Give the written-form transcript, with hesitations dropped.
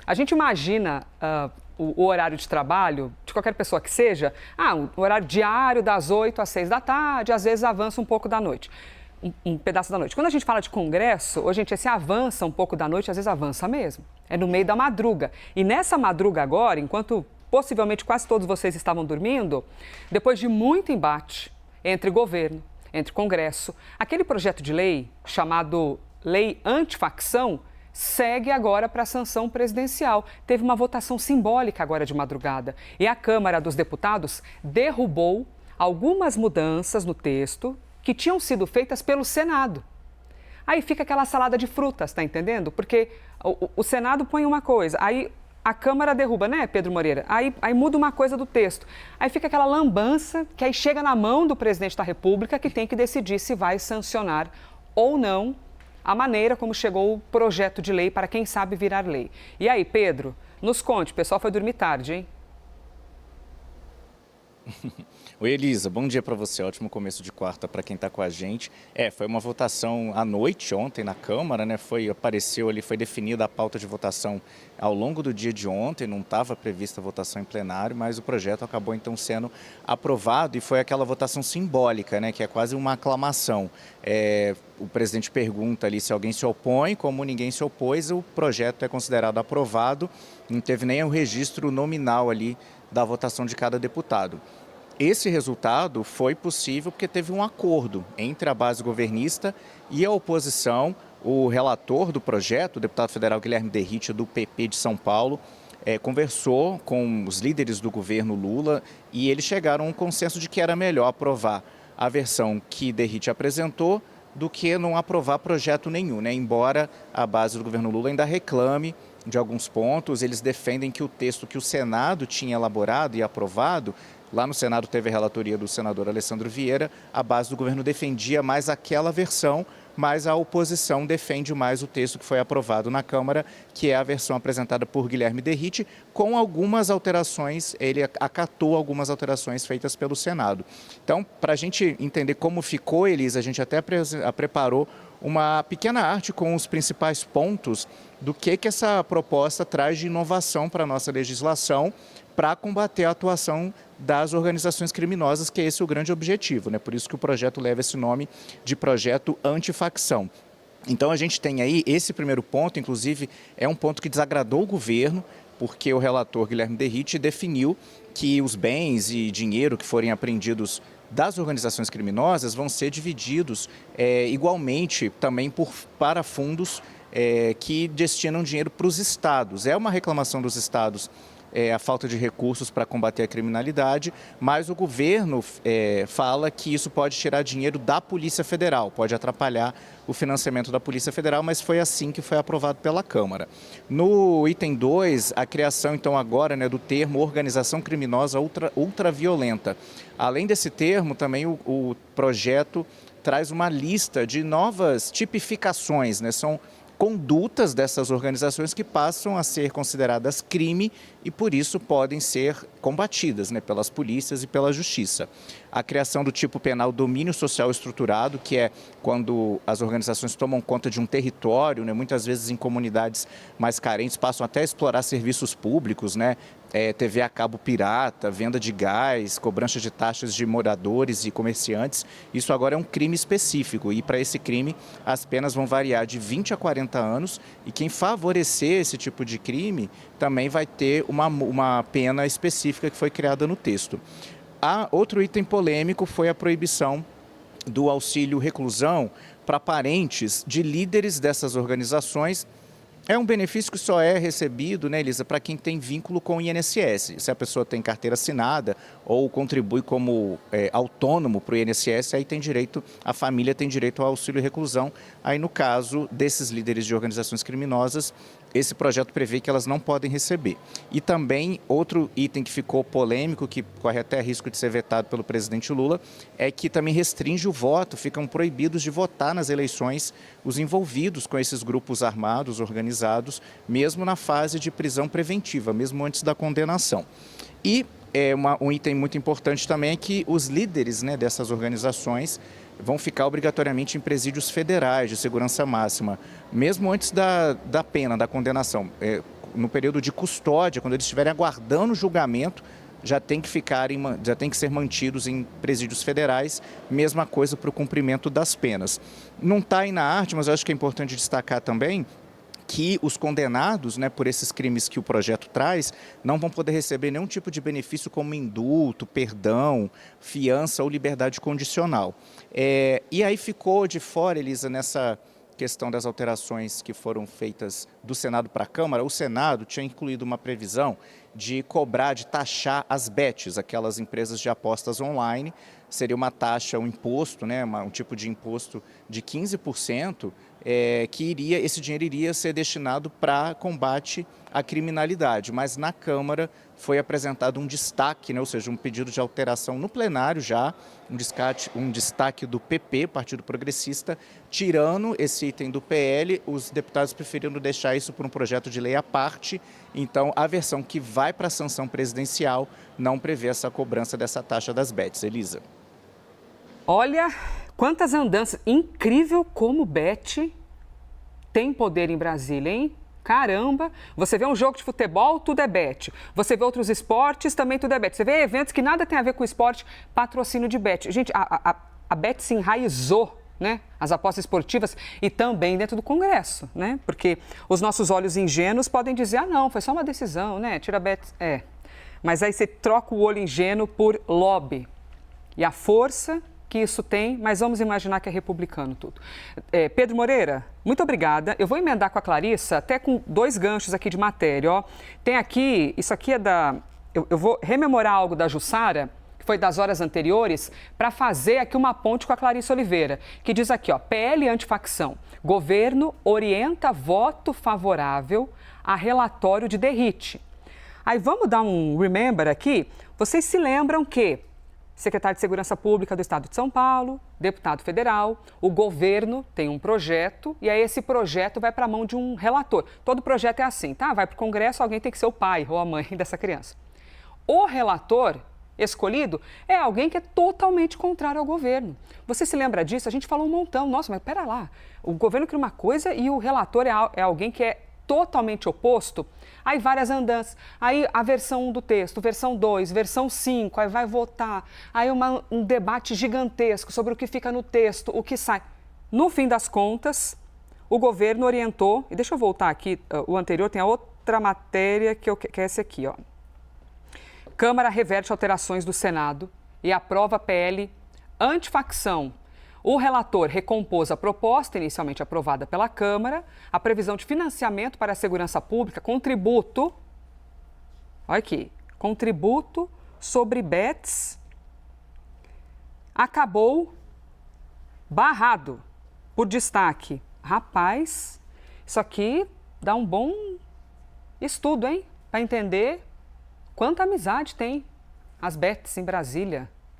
A gente imagina o horário de trabalho de qualquer pessoa que seja, o horário diário das 8 às 6 da tarde, às vezes avança um pouco da noite. Um pedaço da noite. Quando a gente fala de congresso, gente, esse avança um pouco da noite, às vezes avança mesmo. É no meio da madruga. E nessa madruga agora, enquanto possivelmente quase todos vocês estavam dormindo, depois de muito embate entre governo, entre Congresso, aquele projeto de lei chamado Lei Antifacção segue agora para a sanção presidencial. Teve uma votação simbólica agora de madrugada e a Câmara dos Deputados derrubou algumas mudanças no texto que tinham sido feitas pelo Senado. Aí fica aquela salada de frutas, tá entendendo? Porque o Senado põe uma coisa, aí a Câmara derruba, né, Pedro Moreira? Aí muda uma coisa do texto. Aí fica aquela lambança que aí chega na mão do presidente da República, que tem que decidir se vai sancionar ou não a maneira como chegou o projeto de lei para, quem sabe, virar lei. E aí, Pedro, nos conte, o pessoal foi dormir tarde, hein? Oi, Elisa, bom dia para você, ótimo começo de quarta para quem está com a gente. Foi uma votação à noite ontem na Câmara, né? Apareceu ali, foi definida a pauta de votação ao longo do dia de ontem, não estava prevista a votação em plenário, mas o projeto acabou então sendo aprovado e foi aquela votação simbólica, né? Que é quase uma aclamação. O presidente pergunta ali se alguém se opõe, como ninguém se opôs, o projeto é considerado aprovado, não teve nem o registro nominal ali da votação de cada deputado. Esse resultado foi possível porque teve um acordo entre a base governista e a oposição. O relator do projeto, o deputado federal Guilherme Derrite, do PP de São Paulo, conversou com os líderes do governo Lula e eles chegaram a um consenso de que era melhor aprovar a versão que Derrite apresentou do que não aprovar projeto nenhum, né? Embora a base do governo Lula ainda reclame de alguns pontos, eles defendem que o texto que o Senado tinha elaborado e aprovado, lá no Senado teve a relatoria do senador Alessandro Vieira, a base do governo defendia mais aquela versão, mas a oposição defende mais o texto que foi aprovado na Câmara, que é a versão apresentada por Guilherme Derrite, com algumas alterações, ele acatou algumas alterações feitas pelo Senado. Então, para a gente entender como ficou, Elisa, a gente até preparou uma pequena arte com os principais pontos do que essa proposta traz de inovação para a nossa legislação, para combater a atuação das organizações criminosas, que é esse o grande objetivo, né? Por isso que o projeto leva esse nome de projeto antifacção. Então a gente tem aí esse primeiro ponto, inclusive é um ponto que desagradou o governo, porque o relator Guilherme Derrite definiu que os bens e dinheiro que forem apreendidos das organizações criminosas vão ser divididos igualmente também para fundos que destinam dinheiro para os estados. É uma reclamação dos estados a falta de recursos para combater a criminalidade, mas o governo fala que isso pode tirar dinheiro da Polícia Federal, pode atrapalhar o financiamento da Polícia Federal, mas foi assim que foi aprovado pela Câmara. No item 2, a criação então agora, né, do termo organização criminosa ultraviolenta. Além desse termo, também o projeto traz uma lista de novas tipificações, né? São condutas dessas organizações que passam a ser consideradas crime e, por isso, podem ser combatidas, né, pelas polícias e pela justiça. A criação do tipo penal domínio social estruturado, que é quando as organizações tomam conta de um território, né, muitas vezes em comunidades mais carentes, passam até a explorar serviços públicos, né, TV a cabo pirata, venda de gás, cobrança de taxas de moradores e comerciantes. Isso agora é um crime específico e, para esse crime, as penas vão variar de 20 a 40 anos e quem favorecer esse tipo de crime também vai ter uma pena específica que foi criada no texto. Outro item polêmico foi a proibição do auxílio reclusão para parentes de líderes dessas organizações. É um benefício que só é recebido, né, Elisa, para quem tem vínculo com o INSS. Se a pessoa tem carteira assinada ou contribui como autônomo para o INSS, aí a família tem direito ao auxílio reclusão. Aí, no caso desses líderes de organizações criminosas, esse projeto prevê que elas não podem receber. E também, outro item que ficou polêmico, que corre até risco de ser vetado pelo presidente Lula, é que também restringe o voto, ficam proibidos de votar nas eleições os envolvidos com esses grupos armados, organizados, mesmo na fase de prisão preventiva, mesmo antes da condenação. E um item muito importante também é que os líderes, né, dessas organizações vão ficar obrigatoriamente em presídios federais de segurança máxima, mesmo antes da pena, da condenação. no período de custódia, quando eles estiverem aguardando o julgamento, já tem que ser mantidos em presídios federais, mesma coisa para o cumprimento das penas. Não está aí na arte, mas eu acho que é importante destacar também que os condenados, né, por esses crimes que o projeto traz, não vão poder receber nenhum tipo de benefício como indulto, perdão, fiança ou liberdade condicional. E aí ficou de fora, Elisa, nessa questão das alterações que foram feitas do Senado para a Câmara, o Senado tinha incluído uma previsão de cobrar, de taxar as bets, aquelas empresas de apostas online. Seria uma taxa, um imposto, né, um tipo de imposto de 15%, que esse dinheiro iria ser destinado para combate à criminalidade. Mas na Câmara foi apresentado um destaque, né, ou seja, um pedido de alteração no plenário já, um destaque do PP, Partido Progressista, tirando esse item do PL. Os deputados preferiram deixar isso por um projeto de lei à parte. Então, a versão que vai para a sanção presidencial não prevê essa cobrança dessa taxa das bets. Elisa. Olha, quantas andanças. Incrível como bet tem poder em Brasília, hein? Caramba, você vê um jogo de futebol, tudo é bet. Você vê outros esportes, também tudo é bet. Você vê eventos que nada tem a ver com esporte, patrocínio de bet. Gente, a bet se enraizou, né? As apostas esportivas e também dentro do Congresso, né? Porque os nossos olhos ingênuos podem dizer, não, foi só uma decisão, né? Tira a bet. Mas aí você troca o olho ingênuo por lobby. E a força que isso tem, mas vamos imaginar que é republicano tudo. Pedro Moreira, muito obrigada. Eu vou emendar com a Clarissa, até com 2 ganchos aqui de matéria. Ó. Tem aqui, isso aqui é da... Eu vou rememorar algo da Jussara, que foi das horas anteriores, para fazer aqui uma ponte com a Clarissa Oliveira, que diz aqui, ó, PL antifacção. Governo orienta voto favorável a relatório de derrite. Aí vamos dar um remember aqui. Vocês se lembram que secretário de Segurança Pública do Estado de São Paulo, deputado federal, o governo tem um projeto e aí esse projeto vai para a mão de um relator. Todo projeto é assim, tá? Vai para o Congresso, alguém tem que ser o pai ou a mãe dessa criança. O relator escolhido é alguém que é totalmente contrário ao governo. Você se lembra disso? A gente falou um montão. Nossa, mas pera lá, o governo cria uma coisa e o relator é alguém que é totalmente oposto. Aí várias andanças, aí a versão 1 do texto, versão 2, versão 5, aí vai votar, aí um debate gigantesco sobre o que fica no texto, o que sai. No fim das contas, o governo orientou, e deixa eu voltar aqui, o anterior tem a outra matéria que é esse aqui, ó. Câmara reverte alterações do Senado e aprova PL antifacção. O relator recompôs a proposta inicialmente aprovada pela Câmara, a previsão de financiamento para a segurança pública, contributo, olha aqui, contributo sobre bets, acabou barrado por destaque. Rapaz, isso aqui dá um bom estudo, hein? Para entender quanta amizade tem as bets em Brasília.